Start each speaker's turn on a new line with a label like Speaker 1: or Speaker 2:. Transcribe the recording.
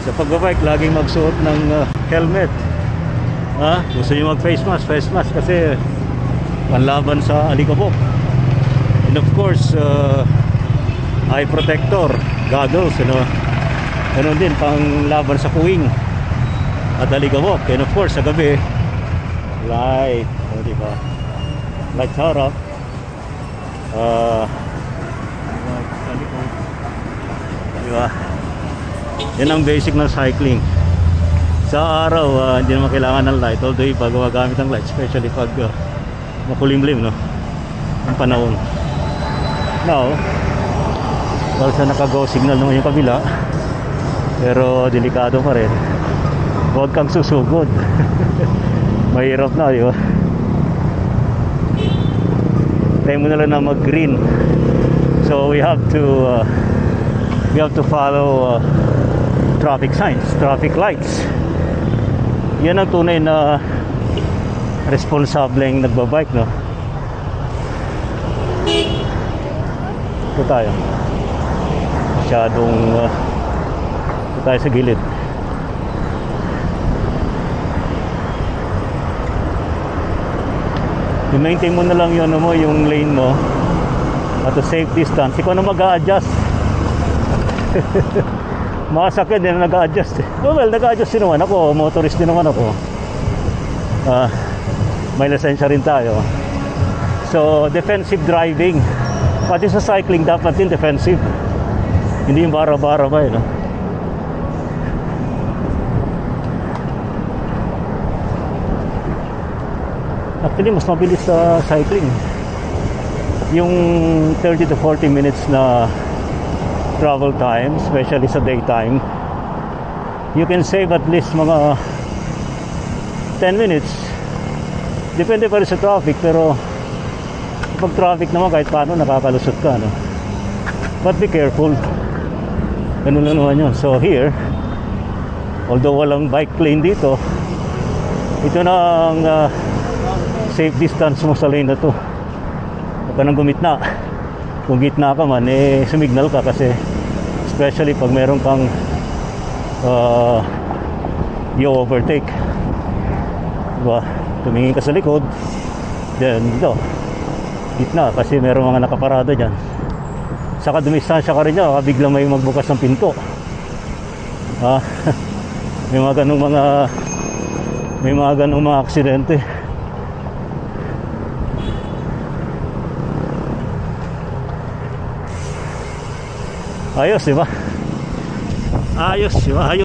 Speaker 1: Sa pagbabike, laging magsuot ng helmet. Gusto nyo mag face mask kasi panlaban sa alikabok. And of course, eye protector, goggles, ganun din pang laban sa kuwing at alikabok. And of course, sa gabi, light, diba? Light sa harap, diba? Yan ang basic ng cycling. Sa araw, hindi naman kailangan ng light, although iba gumagamit ng light, especially pag makulimlim, no? Ang panahon. Now, dahil sa naka-go signal naman yung kabila, pero delikado pa rin. Huwag kang susugod. Mahirap na, di ba? Tayo mo na lang na mag-green. So we have to follow traffic signs, traffic lights. Yan ang tunay na responsableng nagbabike, no? Ito tayo. Masyadong ito tayo sa gilid. I-maintain mo na lang yun, yung lane mo at a safe distance. Ikaw na mag-a-adjust. Makasakit din na nag-a-adjust. Well, nag-a-adjust din naman ako. Motorist din naman ako. May lisensya rin tayo. So, defensive driving. Pati sa cycling, dapat din defensive. Hindi yung bara-bara ba, no? Actually, mas mabilis sa cycling. Yung 30 to 40 minutes na travel time, especially sa daytime, you can save at least mga 10 minutes. Depende pa rin sa traffic, pero pag traffic naman kahit paano nakakalusot ka, no? But be careful. Ganun lang naman yun. So here, although walang bike lane dito, ito na ang safe distance mo sa lane na to. Huwag ka nang gumitna. Kung gitna ka man, sumignal ka kasi especially pag meron kang i-overtake, diba? Tumingin ka sa likod, then ito gitna kasi meron mga nakaparada dyan. Saka dumistansya ka rin dyan, bigla may magbukas ng pinto. May mga ganung mga aksidente. Ayos, diba? Ayos, diba? Ayos.